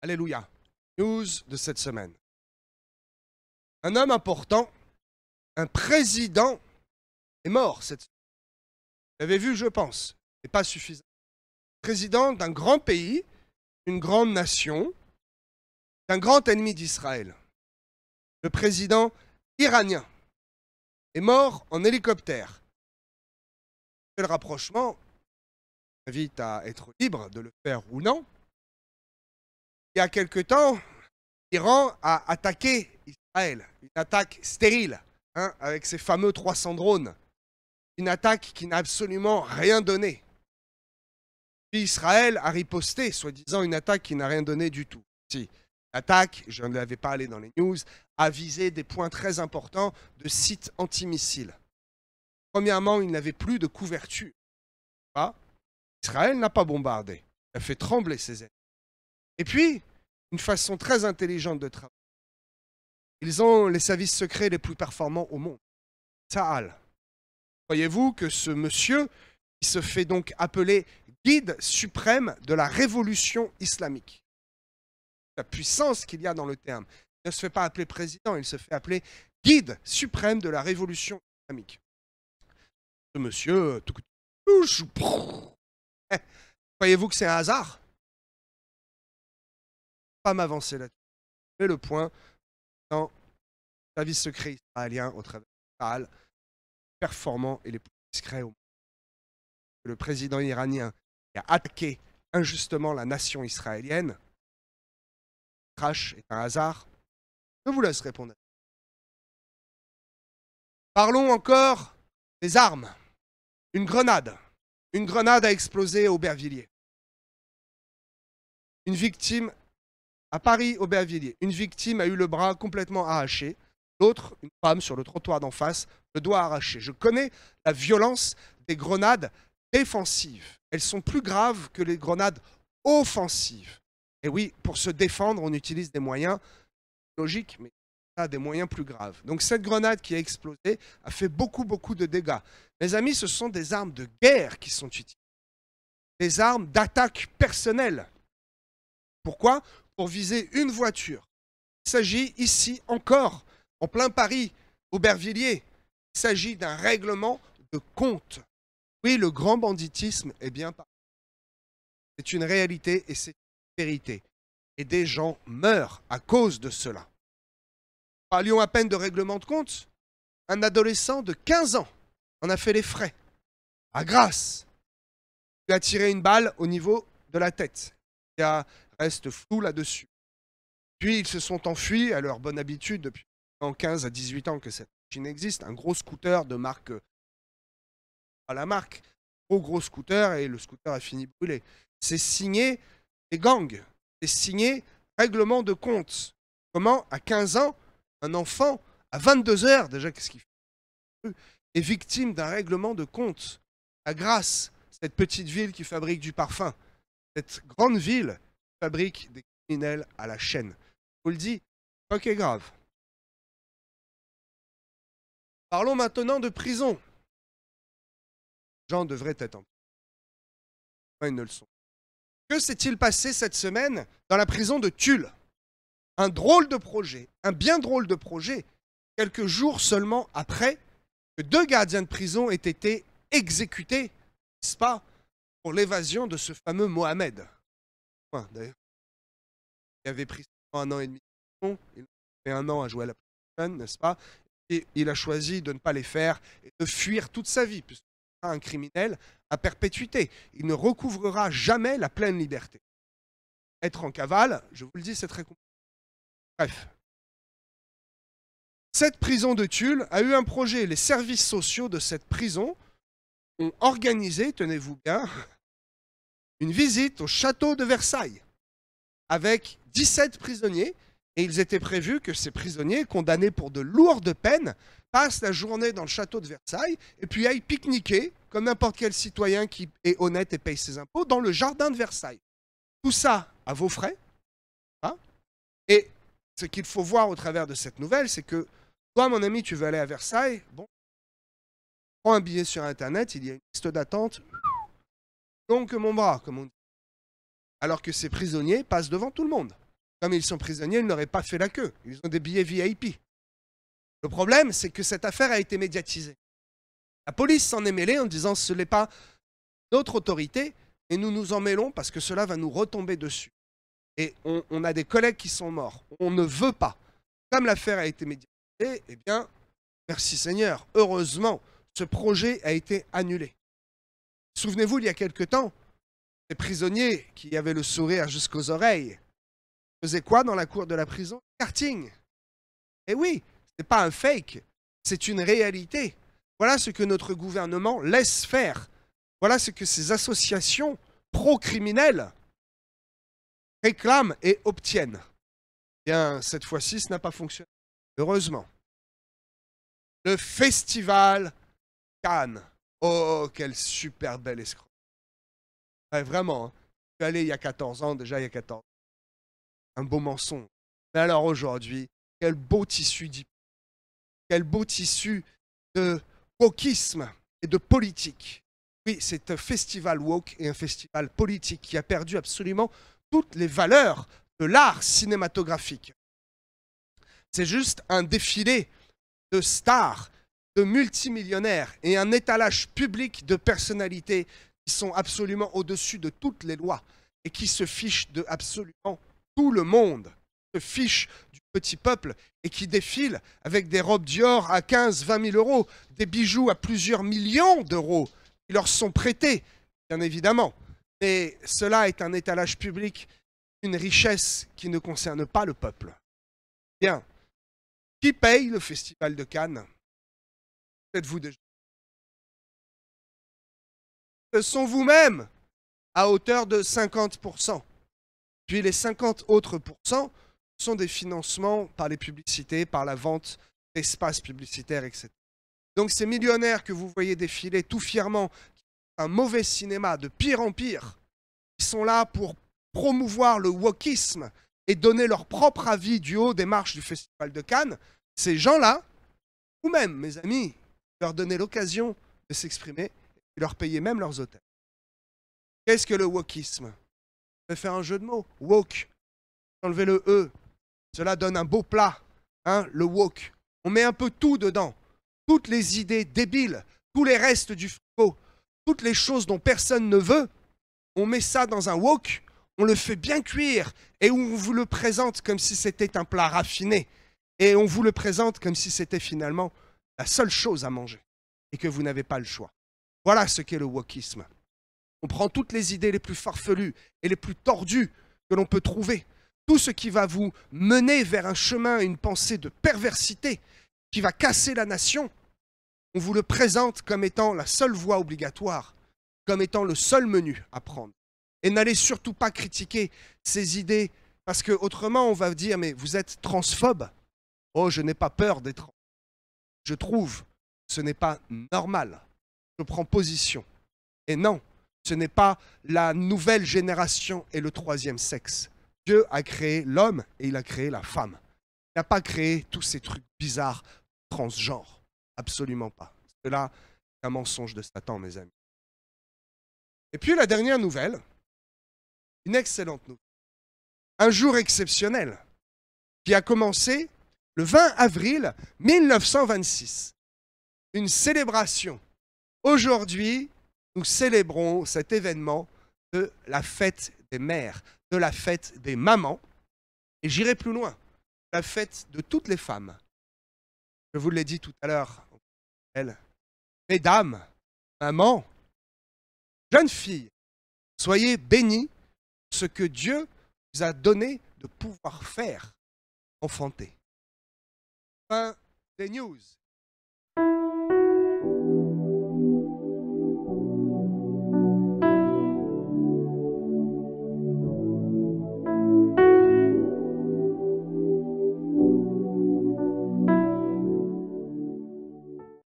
Alléluia. News de cette semaine. Un homme important, un président, est mort cette semaine. Vous l'avez vu, je pense. Ce n'est pas suffisant. Président d'un grand pays, d'une grande nation, d'un grand ennemi d'Israël. Le président iranien est mort en hélicoptère. Le rapprochement invite à être libre de le faire ou non. Il y a quelque temps, l'Iran a attaqué Israël, une attaque stérile, avec ses fameux 300 drones. Une attaque qui n'a absolument rien donné. Puis Israël a riposté, soi-disant une attaque qui n'a rien donné du tout. Si, l'attaque, je ne l'avais pas allé dans les news, a visé des points très importants de sites antimissiles. Premièrement, il n'avait plus de couverture. Israël n'a pas bombardé. Il a fait trembler ses ennemis. Et puis, une façon très intelligente de travailler. Ils ont les services secrets les plus performants au monde. Tsahal. Croyez-vous que ce monsieur, qui se fait donc appeler guide suprême de la révolution islamique, la puissance qu'il y a dans le terme, il ne se fait pas appeler président, il se fait appeler guide suprême de la révolution islamique. Ce monsieur, croyez-vous que c'est un hasard? Pas m'avancer là-dessus. Mais le point, dans le service secret israélien au travers de Tsahal, performants et les plus discrets au monde. Le président iranien qui a attaqué injustement la nation israélienne, le crash est un hasard. Je vous laisse répondre. Parlons encore des armes. Une grenade. Une grenade a explosé à Aubervilliers. Une victime à Paris, Aubervilliers. Une victime a eu le bras complètement arraché. L'autre, une femme sur le trottoir d'en face, le doigt arraché. Je connais la violence des grenades défensives. Elles sont plus graves que les grenades offensives. Et oui, pour se défendre, on utilise des moyens logiques, mais des moyens plus graves. Donc cette grenade qui a explosé a fait beaucoup de dégâts. Mes amis, ce sont des armes de guerre qui sont utilisées. Des armes d'attaque personnelle. Pourquoi? Pour viser une voiture. Il s'agit ici encore, en plein Paris, Aubervilliers, il s'agit d'un règlement de compte. Oui, le grand banditisme est bien parti. C'est une réalité et c'est une vérité. Et des gens meurent à cause de cela. Parlions à peine de règlement de compte. Un adolescent de 15 ans en a fait les frais. À Grasse. Il a tiré une balle au niveau de la tête. Il reste flou là-dessus. Puis ils se sont enfuis à leur bonne habitude depuis 15 à 18 ans que cette machine existe. Un gros scooter de marque, pas la marque, gros scooter, et le scooter a fini brûlé. C'est signé des gangs. C'est signé règlement de compte. Comment, à 15 ans, un enfant, à 22 heures, déjà, qu'est-ce qu'il fait, est victime d'un règlement de compte à Grasse, cette petite ville qui fabrique du parfum, cette grande ville qui fabrique des criminels à la chaîne. Je vous le dis, ok, grave. Parlons maintenant de prison. Les gens devraient être en prison. Ils ne le sont. Que s'est-il passé cette semaine dans la prison de Tulle? Un drôle de projet, un bien drôle de projet, quelques jours seulement après que 2 gardiens de prison aient été exécutés, n'est-ce pas, pour l'évasion de ce fameux Mohamed. D'ailleurs, il avait pris 1 an et demi de prison, il a fait 1 an à jouer à la prison, n'est-ce pas, et il a choisi de ne pas les faire et de fuir toute sa vie, puisqu'il sera un criminel à perpétuité. Il ne recouvrera jamais la pleine liberté. Être en cavale, je vous le dis, c'est très compliqué. Bref. Cette prison de Tulle a eu un projet. Les services sociaux de cette prison ont organisé, tenez-vous bien, une visite au château de Versailles avec 17 prisonniers. Et ils étaient prévus que ces prisonniers, condamnés pour de lourdes peines, passent la journée dans le château de Versailles et puis aillent pique-niquer, comme n'importe quel citoyen qui est honnête et paye ses impôts, dans le jardin de Versailles. Tout ça à vos frais. Et ce qu'il faut voir au travers de cette nouvelle, c'est que toi, mon ami, tu veux aller à Versailles, bon, prends un billet sur Internet, il y a une liste d'attente, long que mon bras, comme on dit. Alors que ces prisonniers passent devant tout le monde. Comme ils sont prisonniers, ils n'auraient pas fait la queue. Ils ont des billets VIP. Le problème, c'est que cette affaire a été médiatisée. La police s'en est mêlée en disant ce n'est pas notre autorité et nous nous en mêlons parce que cela va nous retomber dessus. Et on a des collègues qui sont morts. On ne veut pas. Comme l'affaire a été médiatisée, eh bien, merci Seigneur, heureusement, ce projet a été annulé. Souvenez-vous, il y a quelque temps, les prisonniers qui avaient le sourire jusqu'aux oreilles faisaient quoi dans la cour de la prison? Karting. Et oui, ce n'est pas un fake, c'est une réalité. Voilà ce que notre gouvernement laisse faire. Voilà ce que ces associations pro-criminelles réclament et obtiennent. Bien, cette fois-ci, ce n'a pas fonctionné. Heureusement. Le festival Cannes. Oh, quelle super belle escroquerie. Ouais, vraiment, hein. Je suis allé il y a 14 ans, déjà il y a 14 ans. Un beau mensonge. Mais alors aujourd'hui, quel beau tissu quel beau tissu de wokisme et de politique. Oui, c'est un festival woke et un festival politique qui a perdu absolument toutes les valeurs de l'art cinématographique. C'est juste un défilé de stars, de multimillionnaires et un étalage public de personnalités qui sont absolument au-dessus de toutes les lois et qui se fichent de absolument tout le monde, se fichent du petit peuple et qui défilent avec des robes Dior à 15-20 000 euros, des bijoux à plusieurs millions d'euros qui leur sont prêtés, bien évidemment. Et cela est un étalage public, une richesse qui ne concerne pas le peuple. Bien. Qui paye le Festival de Cannes? Faites-vous déjà. Ce sont vous-même, à hauteur de 50%. Puis les 50 autres pourcents sont des financements par les publicités, par la vente d'espaces publicitaires, etc. Donc ces millionnaires que vous voyez défiler tout fièrement, un mauvais cinéma de pire en pire, ils sont là pour promouvoir le wokisme et donner leur propre avis du haut des marches du Festival de Cannes. Ces gens-là, vous-même, mes amis, leur donnez l'occasion de s'exprimer et leur payez même leurs hôtels. Qu'est-ce que le wokisme? Je vais faire un jeu de mots. Woke. Enlevez le E. Cela donne un beau plat. Hein, le woke. On met un peu tout dedans. Toutes les idées débiles, tous les restes du frigo, toutes les choses dont personne ne veut, on met ça dans un wok, on le fait bien cuire et on vous le présente comme si c'était un plat raffiné. Et on vous le présente comme si c'était finalement la seule chose à manger et que vous n'avez pas le choix. Voilà ce qu'est le wokisme. On prend toutes les idées les plus farfelues et les plus tordues que l'on peut trouver. Tout ce qui va vous mener vers un chemin, une pensée de perversité qui va casser la nation, on vous le présente comme étant la seule voie obligatoire, comme étant le seul menu à prendre. Et n'allez surtout pas critiquer ces idées, parce qu'autrement on va dire « mais vous êtes transphobe ». Oh, je n'ai pas peur d'être. Je trouve que ce n'est pas normal. Je prends position. Et non, ce n'est pas la nouvelle génération et le troisième sexe. Dieu a créé l'homme et il a créé la femme. Il n'a pas créé tous ces trucs bizarres, transgenres. Absolument pas. Cela est un mensonge de Satan, mes amis. Et puis la dernière nouvelle, une excellente nouvelle. Un jour exceptionnel qui a commencé le 20 avril 1926. Une célébration. Aujourd'hui, nous célébrons cet événement de la fête des mères, de la fête des mamans. Et j'irai plus loin, la fête de toutes les femmes. Je vous l'ai dit tout à l'heure. Mesdames, mamans, jeunes filles, soyez bénies de ce que Dieu vous a donné de pouvoir faire, enfanter. Fin des news.